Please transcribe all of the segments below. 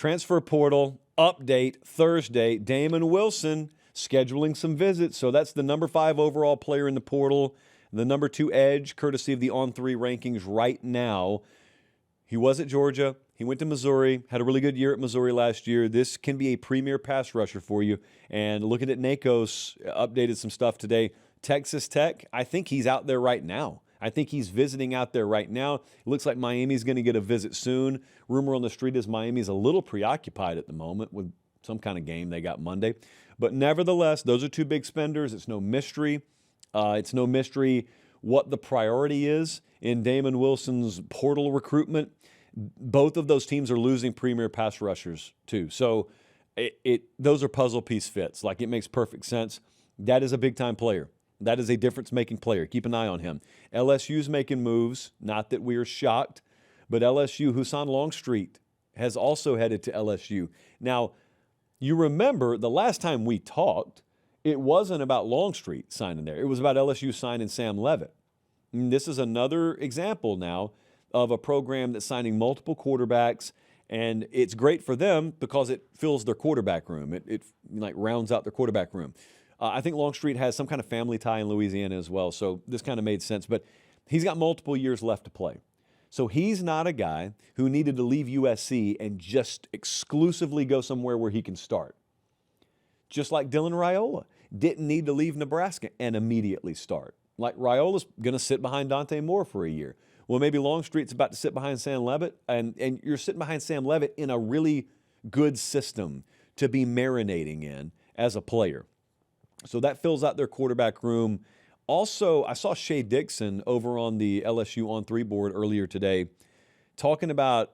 transfer portal update Thursday. Damon Wilson scheduling some visits. So that's the number 5 overall player in the portal, the number 2 edge, courtesy of the On3 rankings right now. He was at Georgia. He went to Missouri, had a really good year at Missouri last year. This can be a premier pass rusher for you. And looking at NACO's updated some stuff today. Texas Tech, I think he's out there right now. I think he's visiting out there right now. It looks like Miami's going to get a visit soon. Rumor on the street is Miami's a little preoccupied at the moment with some kind of game they got Monday. But nevertheless, those are 2 big spenders. It's no mystery. It's no mystery what the priority is in Damon Wilson's portal recruitment. Both of those teams are losing premier pass rushers too. So those are puzzle piece fits. Like, it makes perfect sense. That is a big-time player. That is a difference-making player. Keep an eye on him. LSU's making moves. Not that we are shocked, but LSU, Husan Longstreet, has also headed to LSU. Now, you remember the last time we talked, it wasn't about Longstreet signing there. It was about LSU signing Sam Leavitt. And this is another example now of a program that's signing multiple quarterbacks, and it's great for them because it fills their quarterback room. It like rounds out their quarterback room. I think Longstreet has some kind of family tie in Louisiana as well, so this kind of made sense. But he's got multiple years left to play. So he's not a guy who needed to leave USC and just exclusively go somewhere where he can start. Just like Dylan Raiola didn't need to leave Nebraska and immediately start. Like, Raiola's going to sit behind Dante Moore for a year. Well, maybe Longstreet's about to sit behind Sam Leavitt, and you're sitting behind Sam Leavitt in a really good system to be marinating in as a player. So that fills out their quarterback room. Also, I saw Shea Dixon over on the LSU On3 board earlier today talking about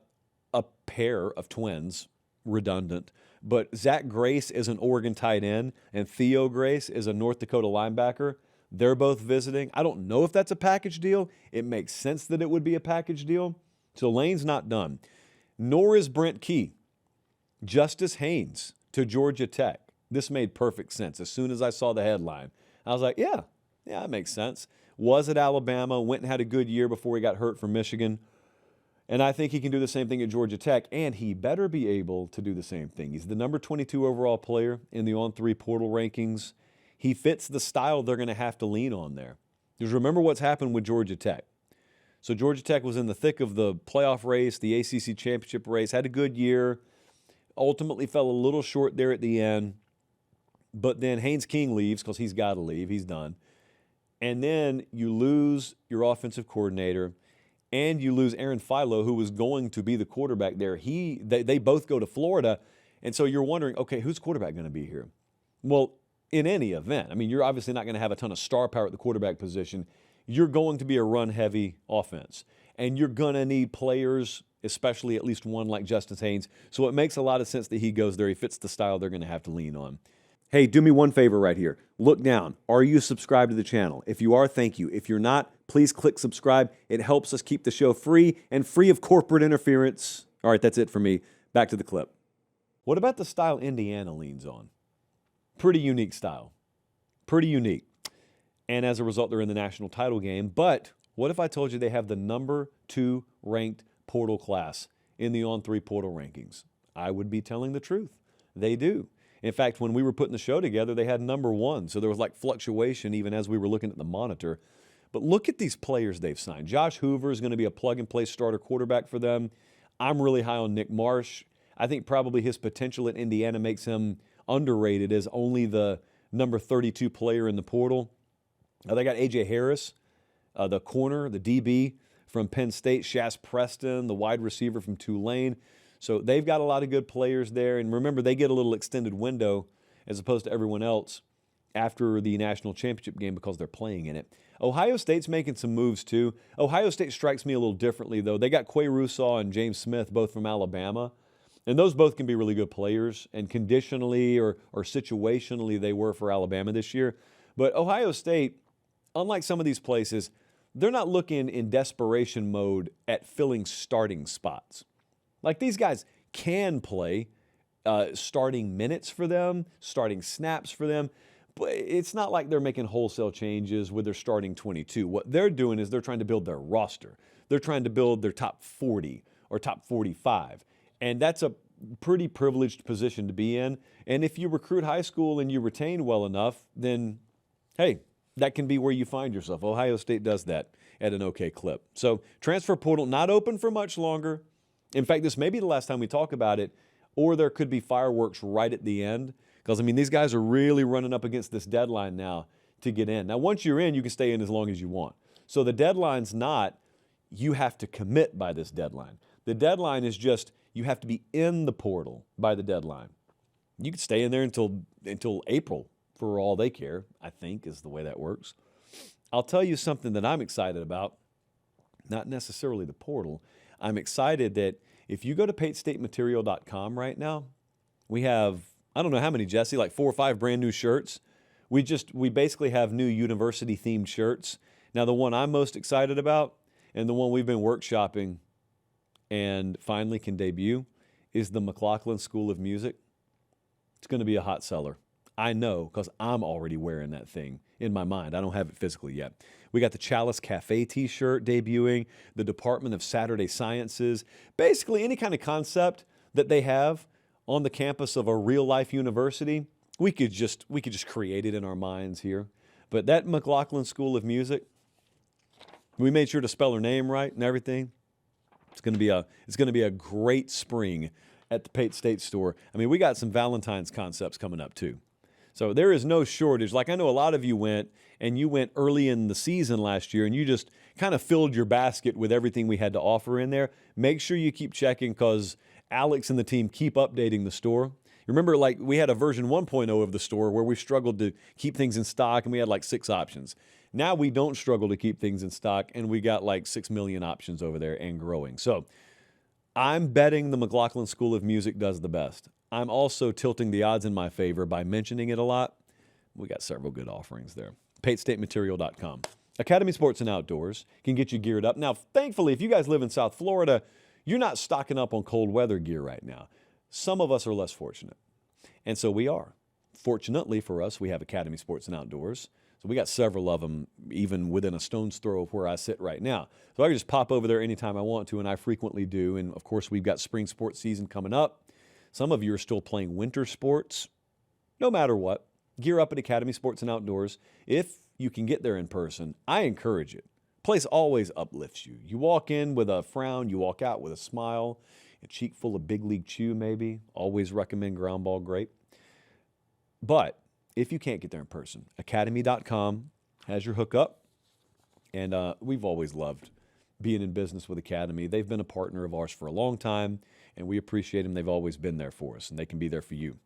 a pair of twins, redundant, but Zach Grace is an Oregon tight end and Theo Grace is a North Dakota linebacker. They're both visiting. I don't know if that's a package deal. It makes sense that it would be a package deal. So Lane's not done. Nor is Brent Key. Justice Haynes to Georgia Tech. This made perfect sense. As soon as I saw the headline, I was like, yeah, that makes sense. Was at Alabama, went and had a good year before he got hurt from Michigan. And I think he can do the same thing at Georgia Tech, and he better be able to do the same thing. He's the number 22 overall player in the On3 portal rankings. He fits the style they're going to have to lean on there. Because remember what's happened with Georgia Tech. So Georgia Tech was in the thick of the playoff race, the ACC championship race, had a good year, ultimately fell a little short there at the end. But then Haynes King leaves because he's got to leave. He's done. And then you lose your offensive coordinator, and you lose Aaron Philo, who was going to be the quarterback there. They both go to Florida, and so you're wondering, okay, who's quarterback going to be here? Well, in any event, I mean, you're obviously not going to have a ton of star power at the quarterback position. You're going to be a run-heavy offense, and you're going to need players, especially at least one like Justice Haynes. So it makes a lot of sense that he goes there. He fits the style they're going to have to lean on. Hey, do me one favor right here. Look down. Are you subscribed to the channel? If you are, thank you. If you're not, please click subscribe. It helps us keep the show free and free of corporate interference. All right, that's it for me. Back to the clip. What about the style Indiana leans on? Pretty unique style. Pretty unique. And as a result, they're in the national title game. But what if I told you they have the number 2 ranked portal class in the On3 portal rankings? I would be telling the truth. They do. In fact, when we were putting the show together, they had number 1. So there was like fluctuation even as we were looking at the monitor. But look at these players they've signed. Josh Hoover is going to be a plug-and-play starter quarterback for them. I'm really high on Nick Marsh. I think probably his potential at Indiana makes him underrated as only the number 32 player in the portal. They got A.J. Harris, the corner, the DB from Penn State, Shaz Preston, the wide receiver from Tulane. So they've got a lot of good players there. And remember, they get a little extended window as opposed to everyone else after the national championship game because they're playing in it. Ohio State's making some moves too. Ohio State strikes me a little differently, though. They got Quay Russaw and James Smith, both from Alabama. And those both can be really good players. And conditionally or situationally, they were for Alabama this year. But Ohio State, unlike some of these places, they're not looking in desperation mode at filling starting spots. Like, these guys can play starting minutes for them, starting snaps for them, but it's not like they're making wholesale changes with their starting 22. What they're doing is they're trying to build their roster. They're trying to build their top 40 or top 45. And that's a pretty privileged position to be in. And if you recruit high school and you retain well enough, then, hey, that can be where you find yourself. Ohio State does that at an okay clip. So transfer portal not open for much longer. In fact, this may be the last time we talk about it, or there could be fireworks right at the end. Because, I mean, these guys are really running up against this deadline now to get in. Now, once you're in, you can stay in as long as you want. So the deadline's not you have to commit by this deadline. The deadline is just you have to be in the portal by the deadline. You can stay in there until April for all they care, I think is the way that works. I'll tell you something that I'm excited about, not necessarily the portal. I'm excited that if you go to patestatematerial.com right now, we have, I don't know how many, Jesse, like 4 or 5 brand new shirts. We basically have new university-themed shirts. Now, the one I'm most excited about and the one we've been workshopping and finally can debut is the McLaughlin School of Music. It's going to be a hot seller. I know because I'm already wearing that thing in my mind. I don't have it physically yet. We got the Chalice Cafe t-shirt debuting, the Department of Saturday Sciences, basically any kind of concept that they have on the campus of a real-life university, we could just create it in our minds here. But that McLaughlin School of Music, we made sure to spell her name right and everything. It's going to be a great spring at the Pate State store. I mean, we got some Valentine's concepts coming up too. So there is no shortage. Like I know a lot of you went early in the season last year and you just kind of filled your basket with everything we had to offer in there. Make sure you keep checking because Alex and the team keep updating the store. Remember, like we had a version 1.0 of the store where we struggled to keep things in stock and we had like 6 options. Now we don't struggle to keep things in stock and we got like 6 million options over there and growing. So I'm betting the McLaughlin School of Music does the best. I'm also tilting the odds in my favor by mentioning it a lot. We got several good offerings there. PateStateMaterial.com. Academy Sports and Outdoors can get you geared up. Now, thankfully, if you guys live in South Florida, you're not stocking up on cold weather gear right now. Some of us are less fortunate, and so we are. Fortunately for us, we have Academy Sports and Outdoors. So we got several of them even within a stone's throw of where I sit right now. So I can just pop over there anytime I want to, and I frequently do. And, of course, we've got spring sports season coming up. Some of you are still playing winter sports. No matter what, gear up at Academy Sports and Outdoors. If you can get there in person, I encourage it. Place always uplifts you. You walk in with a frown, you walk out with a smile, a cheek full of Big League Chew maybe. Always recommend Ground Ball Grape. But if you can't get there in person, academy.com has your hookup. And we've always loved being in business with Academy. They've been a partner of ours for a long time, and we appreciate them. They've always been there for us, and they can be there for you.